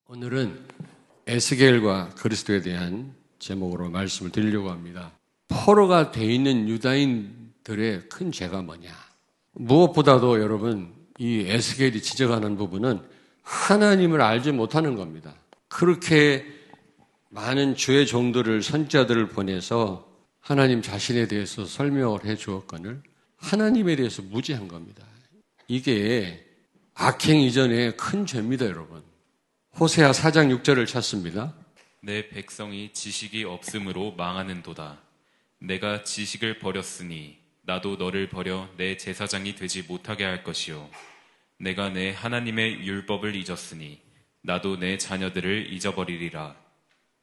오늘은 에스겔과 그리스도에 대한 제목으로 말씀을 드리려고 합니다. 포로가 돼 있는 유다인들의 큰 죄가 뭐냐? 무엇보다도 여러분, 이 에스겔이 지적하는 부분은 하나님을 알지 못하는 겁니다. 그렇게 많은 주의 종들을, 선지자들을 보내서 하나님 자신에 대해서 설명을 해 주었거늘 하나님에 대해서 무지한 겁니다. 이게 악행 이전의 큰 죄입니다, 여러분. 호세아 4장 6절을 찾습니다. 내 백성이 지식이 없음으로 망하는도다. 내가 지식을 버렸으니 나도 너를 버려 내 제사장이 되지 못하게 할 것이요. 내가 내 하나님의 율법을 잊었으니 나도 내 자녀들을 잊어버리리라.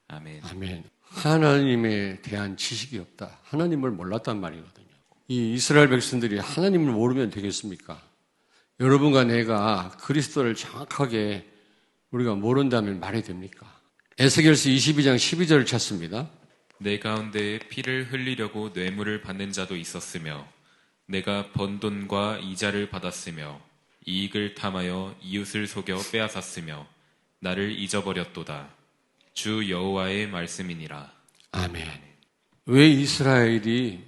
아멘. 아멘. 하나님에 대한 지식이 없다. 하나님을 몰랐단 말이거든요. 이 이스라엘 백성들이 하나님을 모르면 되겠습니까? 여러분과 내가 그리스도를 정확하게 우리가 모른다면 말이 됩니까? 에스겔서 22장 12절을 찾습니다. 내 가운데에 피를 흘리려고 뇌물을 받는 자도 있었으며 내가 번 돈과 이자를 받았으며 이익을 탐하여 이웃을 속여 빼앗았으며 나를 잊어버렸도다. 주 여호와의 말씀이니라. 아멘. 왜 이스라엘이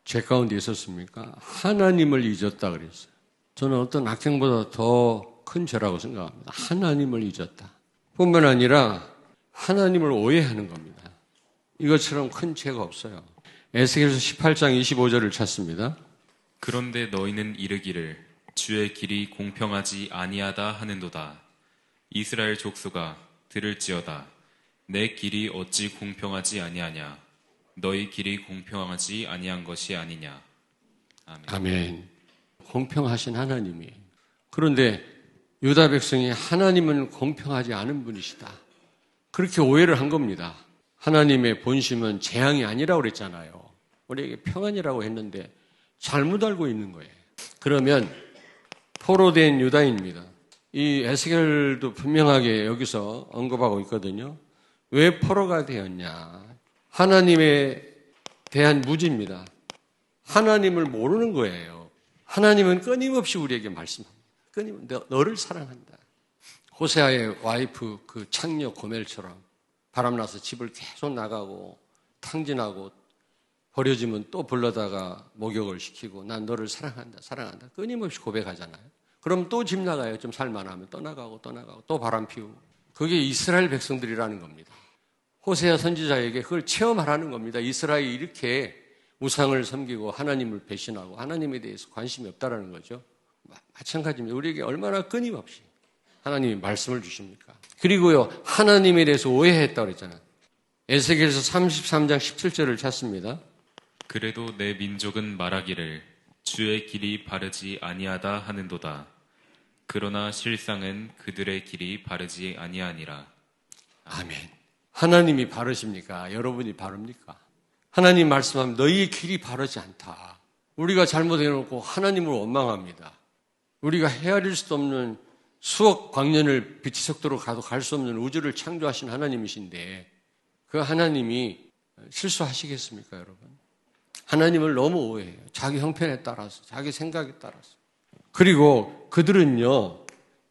죄 가운데 있었습니까? 하나님을 잊었다 그랬어요. 저는 어떤 악행보다 더 큰 죄라고 생각합니다. 하나님을 잊었다. 뿐만 아니라 하나님을 오해하는 겁니다. 이것처럼 큰 죄가 없어요. 에스겔서 18장 25절을 찾습니다. 그런데 너희는 이르기를 주의 길이 공평하지 아니하다 하는도다. 이스라엘 족속아 들을지어다. 내 길이 어찌 공평하지 아니하냐. 너희 길이 공평하지 아니한 것이 아니냐. 아멘. 아멘. 공평하신 하나님이에요. 그런데 유다 백성이 하나님은 공평하지 않은 분이시다. 그렇게 오해를 한 겁니다. 하나님의 본심은 재앙이 아니라고 그랬잖아요. 우리에게 평안이라고 했는데 잘못 알고 있는 거예요. 그러면 포로된 유다인입니다. 이 에스겔도 분명하게 여기서 언급하고 있거든요. 왜 포로가 되었냐? 하나님에 대한 무지입니다. 하나님을 모르는 거예요. 하나님은 끊임없이 우리에게 말씀합니다. 끊임없이 너를 사랑한다. 호세아의 와이프 그 창녀 고멜처럼 바람나서 집을 계속 나가고 탕진하고 버려지면 또 불러다가 목욕을 시키고 난 너를 사랑한다 사랑한다 끊임없이 고백하잖아요. 그럼 또 집 나가요. 좀 살만하면 떠나가고 또 바람 피우고. 그게 이스라엘 백성들이라는 겁니다. 호세아 선지자에게 그걸 체험하라는 겁니다. 이스라엘이 이렇게 우상을 섬기고 하나님을 배신하고 하나님에 대해서 관심이 없다라는 거죠. 마찬가지입니다. 우리에게 얼마나 끊임없이 하나님이 말씀을 주십니까? 그리고요, 하나님에 대해서 오해했다고 그랬잖아요. 에스겔서 33장 17절을 찾습니다. 그래도 내 민족은 말하기를 주의 길이 바르지 아니하다 하는도다. 그러나 실상은 그들의 길이 바르지 아니하니라. 아멘. 하나님이 바르십니까? 여러분이 바릅니까? 하나님 말씀하면 너희의 길이 바르지 않다. 우리가 잘못해놓고 하나님을 원망합니다. 우리가 헤아릴 수 없는 수억 광년을 빛의 속도로 가도 갈 수 없는 우주를 창조하신 하나님이신데 그 하나님이 실수하시겠습니까, 여러분? 하나님을 너무 오해해요. 자기 형편에 따라서, 자기 생각에 따라서. 그리고 그들은요,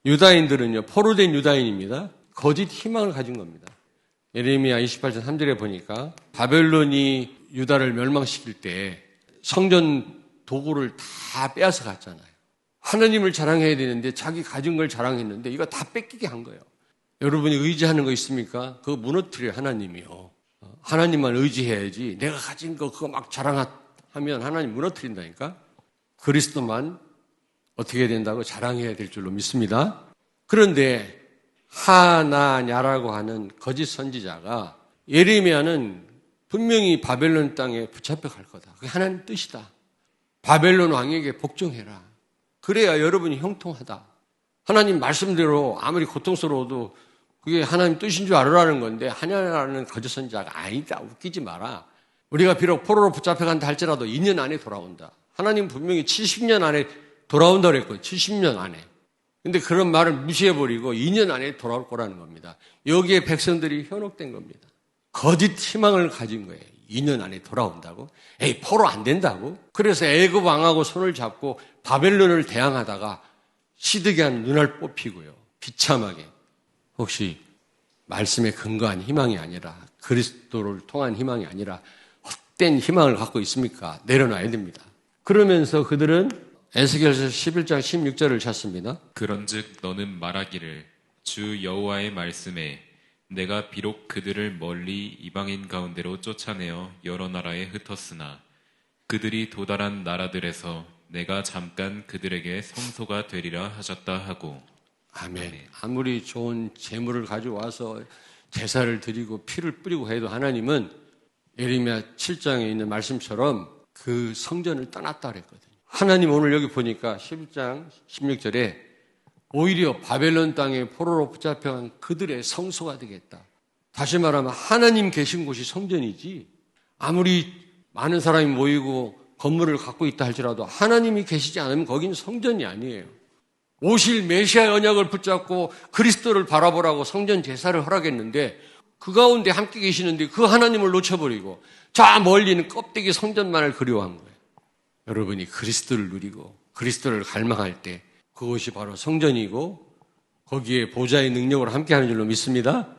유다인들은요, 포로된 유다인입니다. 거짓 희망을 가진 겁니다. 예레미야 28장 3절에 보니까 바벨론이 유다를 멸망시킬 때 성전 도구를 다 빼앗아 갔잖아요. 하나님을 자랑해야 되는데 자기 가진 걸 자랑했는데 이거 다 뺏기게 한 거예요. 여러분이 의지하는 거 있습니까? 그거 무너뜨려요, 하나님이요. 하나님만 의지해야지 내가 가진 거 그거 막 자랑하면 하나님 무너뜨린다니까. 그리스도만 어떻게 해야 된다고 자랑해야 될 줄로 믿습니다. 그런데 하나냐라고 하는 거짓 선지자가 예레미야는 분명히 바벨론 땅에 붙잡혀 갈 거다. 그게 하나님 뜻이다. 바벨론 왕에게 복종해라. 그래야 여러분이 형통하다. 하나님 말씀대로 아무리 고통스러워도 그게 하나님 뜻인 줄 알으라는 건데 하나라는 거짓 선지자가 아니다. 웃기지 마라. 우리가 비록 포로로 붙잡혀간다 할지라도 2년 안에 돌아온다. 하나님 분명히 70년 안에 돌아온다 그랬거든요. 70년 안에. 근데 그런 말을 무시해버리고 2년 안에 돌아올 거라는 겁니다. 여기에 백성들이 현혹된 겁니다. 거짓 희망을 가진 거예요. 2년 안에 돌아온다고? 에이, 포로 안 된다고? 그래서 애굽 왕하고 손을 잡고 바벨론을 대항하다가 시드기한 눈알 뽑히고요. 비참하게. 혹시 말씀에 근거한 희망이 아니라 그리스도를 통한 희망이 아니라 헛된 희망을 갖고 있습니까? 내려놔야 됩니다. 그러면서 그들은 에스겔서 11장 16절을 찾습니다. 그런즉 너는 말하기를 주 여호와의 말씀에 내가 비록 그들을 멀리 이방인 가운데로 쫓아내어 여러 나라에 흩었으나 그들이 도달한 나라들에서 내가 잠깐 그들에게 성소가 되리라 하셨다 하고. 아멘. 아무리 좋은 재물을 가져와서 제사를 드리고 피를 뿌리고 해도 하나님은 예레미야 7장에 있는 말씀처럼 그 성전을 떠났다 그랬거든요. 하나님 오늘 여기 보니까 11장 16절에 오히려 바벨론 땅에 포로로 붙잡혀간 그들의 성소가 되겠다. 다시 말하면 하나님 계신 곳이 성전이지, 아무리 많은 사람이 모이고 건물을 갖고 있다 할지라도 하나님이 계시지 않으면 거긴 성전이 아니에요. 오실 메시아 언약을 붙잡고 그리스도를 바라보라고 성전 제사를 허락했는데 그 가운데 함께 계시는데 그 하나님을 놓쳐버리고 저 멀리는 껍데기 성전만을 그리워한 거예요. 여러분이 그리스도를 누리고 그리스도를 갈망할 때 그것이 바로 성전이고 거기에 보좌의 능력으로 함께하는 줄로 믿습니다.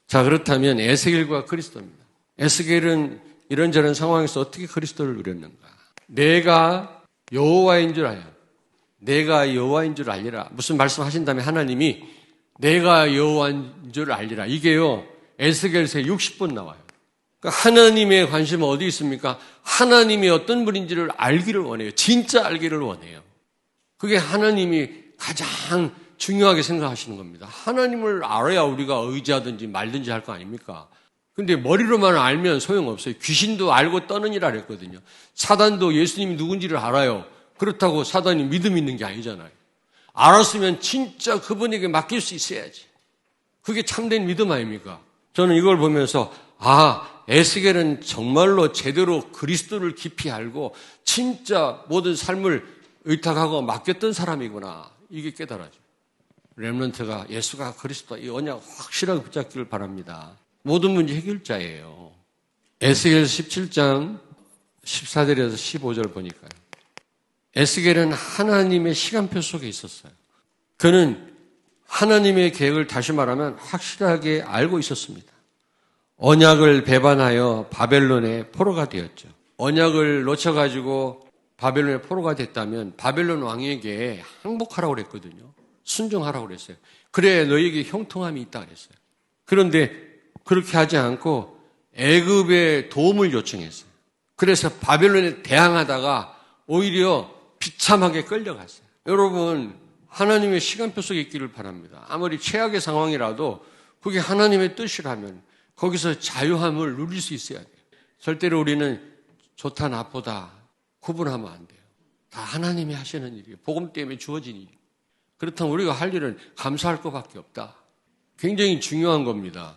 자, 그렇다면 에스겔과 그리스도입니다. 에스겔은 이런저런 상황에서 어떻게 그리스도를 누렸는가? 내가 여호와인 줄 알아요. 내가 여호와인 줄 알리라. 무슨 말씀하신 다음에 하나님이 내가 여호와인 줄 알리라. 이게요, 에스겔서에 60번 나와요. 그러니까 하나님의 관심은 어디 있습니까? 하나님이 어떤 분인지를 알기를 원해요. 진짜 알기를 원해요. 그게 하나님이 가장 중요하게 생각하시는 겁니다. 하나님을 알아야 우리가 의지하든지 말든지 할 거 아닙니까? 근데 머리로만 알면 소용없어요. 귀신도 알고 떠느니라 그랬거든요. 사단도 예수님이 누군지를 알아요. 그렇다고 사단이 믿음 있는 게 아니잖아요. 알았으면 진짜 그분에게 맡길 수 있어야지. 그게 참된 믿음 아닙니까? 저는 이걸 보면서 에스겔은 정말로 제대로 그리스도를 깊이 알고 진짜 모든 삶을 의탁하고 맡겼던 사람이구나. 이게 깨달아져요. 렘넌트가 예수가 그리스도 이 언약 확실하게 붙잡기를 바랍니다. 모든 문제 해결자예요. 에스겔 17장 14절에서 15절 보니까요. 에스겔은 하나님의 시간표 속에 있었어요. 그는 하나님의 계획을 다시 말하면 확실하게 알고 있었습니다. 언약을 배반하여 바벨론의 포로가 되었죠. 언약을 놓쳐가지고 바벨론의 포로가 됐다면 바벨론 왕에게 항복하라고 그랬거든요. 순종하라고 그랬어요. 그래 너희에게 형통함이 있다 그랬어요. 그런데 그렇게 하지 않고 애굽의 도움을 요청했어요. 그래서 바벨론에 대항하다가 오히려 비참하게 끌려갔어요. 여러분, 하나님의 시간표 속에 있기를 바랍니다. 아무리 최악의 상황이라도 그게 하나님의 뜻이라면 거기서 자유함을 누릴 수 있어야 돼요. 절대로 우리는 좋다 나쁘다 구분하면 안 돼요. 다 하나님이 하시는 일이에요. 복음 때문에 주어진 일이에요. 그렇다면 우리가 할 일은 감사할 것밖에 없다. 굉장히 중요한 겁니다.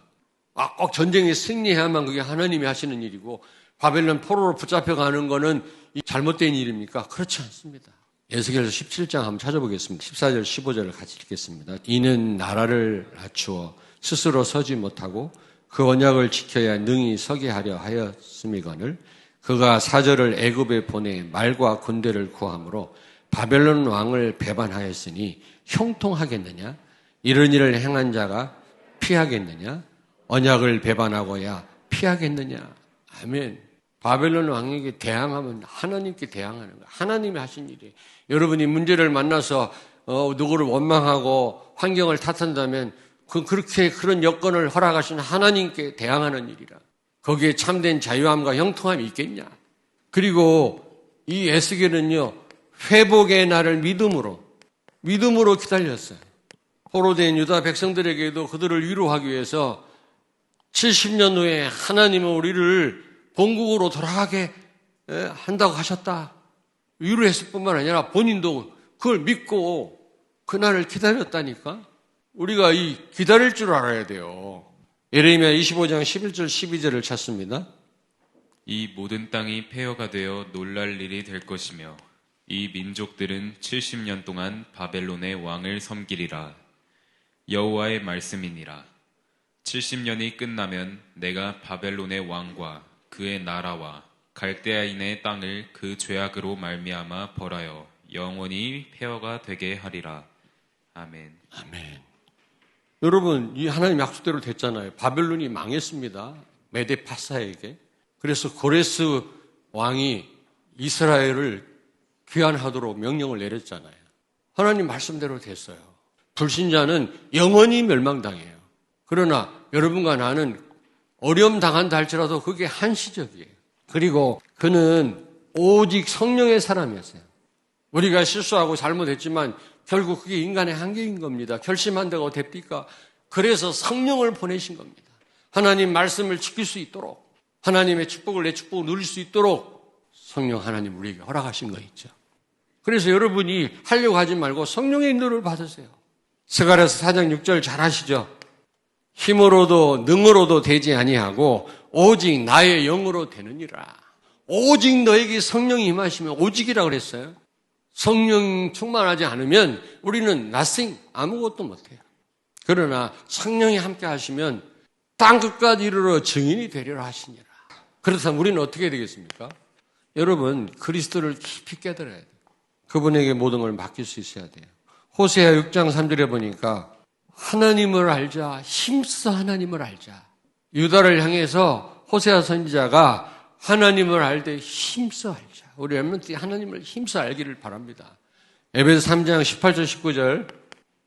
꼭 전쟁에 승리해야만 그게 하나님이 하시는 일이고 바벨론 포로로 붙잡혀가는 거는 잘못된 일입니까? 그렇지 않습니다. 에스겔서 17장 한번 찾아보겠습니다. 14절 15절을 같이 읽겠습니다. 이는 나라를 낮추어 스스로 서지 못하고 그 언약을 지켜야 능히 서게 하려 하였음이거늘 그가 사절을 애굽에 보내 말과 군대를 구함으로 바벨론 왕을 배반하였으니 형통하겠느냐? 이런 일을 행한 자가 피하겠느냐? 언약을 배반하고야 피하겠느냐? 아멘. 바벨론 왕에게 대항하면 하나님께 대항하는 거예요. 하나님이 하신 일이에요. 여러분이 문제를 만나서 누구를 원망하고 환경을 탓한다면 그렇게 그런 여건을 허락하신 하나님께 대항하는 일이라. 거기에 참된 자유함과 형통함이 있겠냐? 그리고 이 에스겔은요, 회복의 날을 믿음으로 기다렸어요. 포로된 유다 백성들에게도 그들을 위로하기 위해서 70년 후에 하나님은 우리를 본국으로 돌아가게 한다고 하셨다. 위로했을 뿐만 아니라 본인도 그걸 믿고 그날을 기다렸다니까. 우리가 이 기다릴 줄 알아야 돼요. 예레미야 25장 11절 12절을 찾습니다. 이 모든 땅이 폐허가 되어 놀랄 일이 될 것이며 이 민족들은 70년 동안 바벨론의 왕을 섬기리라. 여호와의 말씀이니라. 70년이 끝나면 내가 바벨론의 왕과 그의 나라와 갈대아인의 땅을 그 죄악으로 말미암아 벌하여 영원히 폐허가 되게 하리라. 아멘. 아멘. 여러분, 이 하나님 약속대로 됐잖아요. 바벨론이 망했습니다. 메데파사에게. 그래서 고레스 왕이 이스라엘을 귀환하도록 명령을 내렸잖아요. 하나님 말씀대로 됐어요. 불신자는 영원히 멸망당해요. 그러나 여러분과 나는 어려움 당한다 할지라도 그게 한시적이에요. 그리고 그는 오직 성령의 사람이었어요. 우리가 실수하고 잘못했지만 결국 그게 인간의 한계인 겁니다. 결심한다고 됩니까? 그래서 성령을 보내신 겁니다. 하나님 말씀을 지킬 수 있도록, 하나님의 축복을 내 축복을 누릴 수 있도록 성령 하나님 우리에게 허락하신 거 있죠. 그래서 여러분이 하려고 하지 말고 성령의 인도를 받으세요. 스가랴서 4장 6절 잘 아시죠? 힘으로도 능으로도 되지 아니하고 오직 나의 영으로 되느니라. 오직 너에게 성령이 임하시면 오직이라고 그랬어요. 성령 충만하지 않으면 우리는 nothing, 아무것도 못해요. 그러나 성령이 함께 하시면 땅끝까지 이르러 증인이 되리라 하시니라. 그렇다면 우리는 어떻게 되겠습니까? 여러분, 그리스도를 깊이 깨달아야 돼요. 그분에게 모든 걸 맡길 수 있어야 돼요. 호세아 6장 3절에 보니까 하나님을 알자, 힘써 하나님을 알자. 유다를 향해서 호세아 선지자가 하나님을 알되 힘써 알자. 우리 렘넌트 하나님을 힘써 알기를 바랍니다. 에베소 3장 18절 19절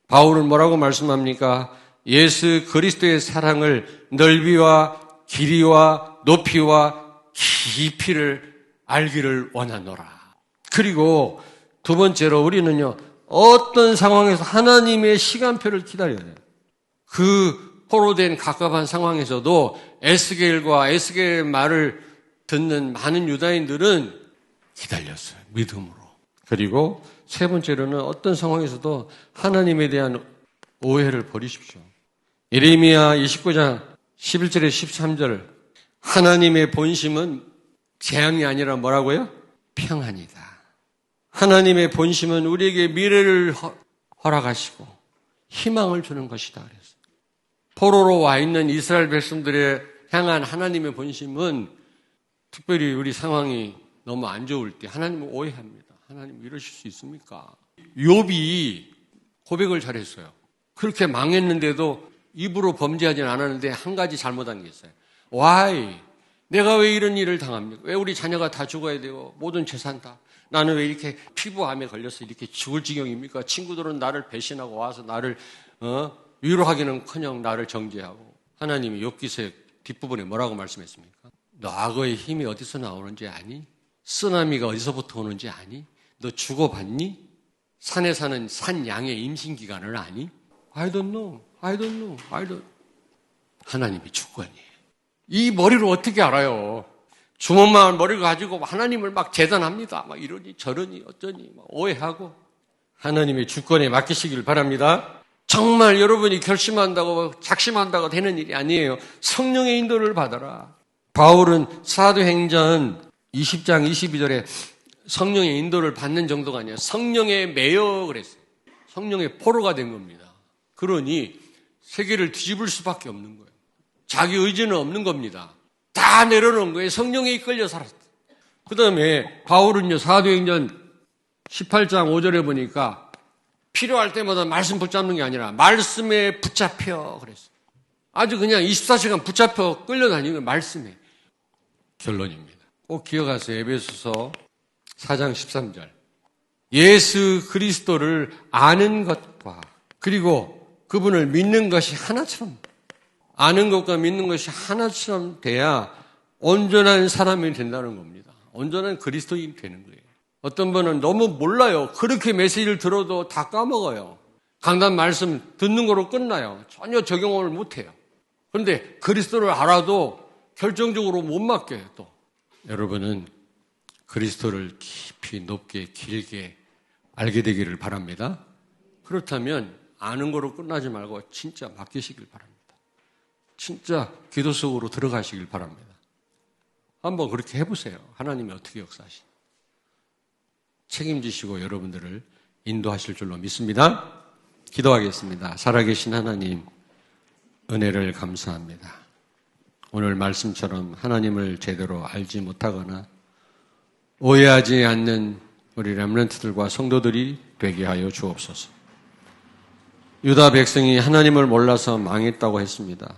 바울은 뭐라고 말씀합니까? 예수 그리스도의 사랑을 넓이와 길이와 높이와 깊이를 알기를 원하노라. 그리고 두 번째로 우리는요, 어떤 상황에서 하나님의 시간표를 기다려야 돼요. 그 포로된 갑갑한 상황에서도 에스겔과 에스겔의 말을 듣는 많은 유다인들은 기다렸어요. 믿음으로. 그리고 세 번째로는 어떤 상황에서도 하나님에 대한 오해를 버리십시오. 예레미야 29장 11절에 13절 하나님의 본심은 재앙이 아니라 뭐라고요? 평안이다. 하나님의 본심은 우리에게 미래를 허락하시고 희망을 주는 것이다 그랬어요. 포로로 와 있는 이스라엘 백성들에 향한 하나님의 본심은 특별히 우리 상황이 너무 안 좋을 때 하나님을 오해합니다. 하나님 이러실 수 있습니까? 욥이 고백을 잘했어요. 그렇게 망했는데도 입으로 범죄하지는 않았는데 한 가지 잘못한 게 있어요. Why? 내가 왜 이런 일을 당합니까? 왜 우리 자녀가 다 죽어야 되고 모든 재산 다 나는 왜 이렇게 피부암에 걸려서 이렇게 죽을 지경입니까? 친구들은 나를 배신하고 와서 나를 위로하기는커녕 나를 정죄하고. 하나님이 욥기서 뒷부분에 뭐라고 말씀했습니까? 너 악어의 힘이 어디서 나오는지 아니? 쓰나미가 어디서부터 오는지 아니? 너 죽어봤니? 산에 사는 산 양의 임신 기간을 아니? I don't know. 하나님이 주권이에요. 이 머리를 어떻게 알아요? 주먹만 머리를 가지고 하나님을 막 재단합니다. 막 이러니 저러니 어쩌니 막 오해하고. 하나님의 주권에 맡기시길 바랍니다. 정말 여러분이 결심한다고 작심한다고 되는 일이 아니에요. 성령의 인도를 받아라. 바울은 사도행전 20장 22절에 성령의 인도를 받는 정도가 아니라 성령에 매여 그랬어요. 성령의 포로가 된 겁니다. 그러니 세계를 뒤집을 수밖에 없는 거예요. 자기 의지는 없는 겁니다. 다 내려놓은 거예요. 성령에 이끌려 살았어요. 그 다음에 바울은요, 사도행전 18장 5절에 보니까 필요할 때마다 말씀 붙잡는 게 아니라 말씀에 붙잡혀 그랬어요. 아주 그냥 24시간 붙잡혀 끌려다니는 말씀에. 결론입니다. 꼭 기억하세요. 에베소서 4장 13절. 예수 그리스도를 아는 것과 그리고 그분을 믿는 것이 하나처럼, 아는 것과 믿는 것이 하나처럼 돼야 온전한 사람이 된다는 겁니다. 온전한 그리스도인이 되는 거예요. 어떤 분은 너무 몰라요. 그렇게 메시지를 들어도 다 까먹어요. 강단 말씀 듣는 거로 끝나요. 전혀 적용을 못해요. 그런데 그리스도를 알아도 결정적으로 못 맡겨요, 또. 여러분은 그리스도를 깊이 높게 길게 알게 되기를 바랍니다. 그렇다면 아는 거로 끝나지 말고 진짜 맡기시길 바랍니다. 진짜 기도 속으로 들어가시길 바랍니다. 한번 그렇게 해보세요. 하나님이 어떻게 역사하시나. 책임지시고 여러분들을 인도하실 줄로 믿습니다. 기도하겠습니다. 살아계신 하나님, 은혜를 감사합니다. 오늘 말씀처럼 하나님을 제대로 알지 못하거나 오해하지 않는 우리 렘넌트들과 성도들이 되게 하여 주옵소서. 유다 백성이 하나님을 몰라서 망했다고 했습니다.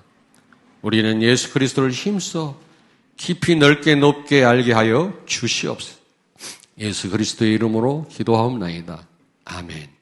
우리는 예수 그리스도를 힘써 깊이 넓게 높게 알게 하여 주시옵소서. 예수 그리스도의 이름으로 기도하옵나이다. 아멘.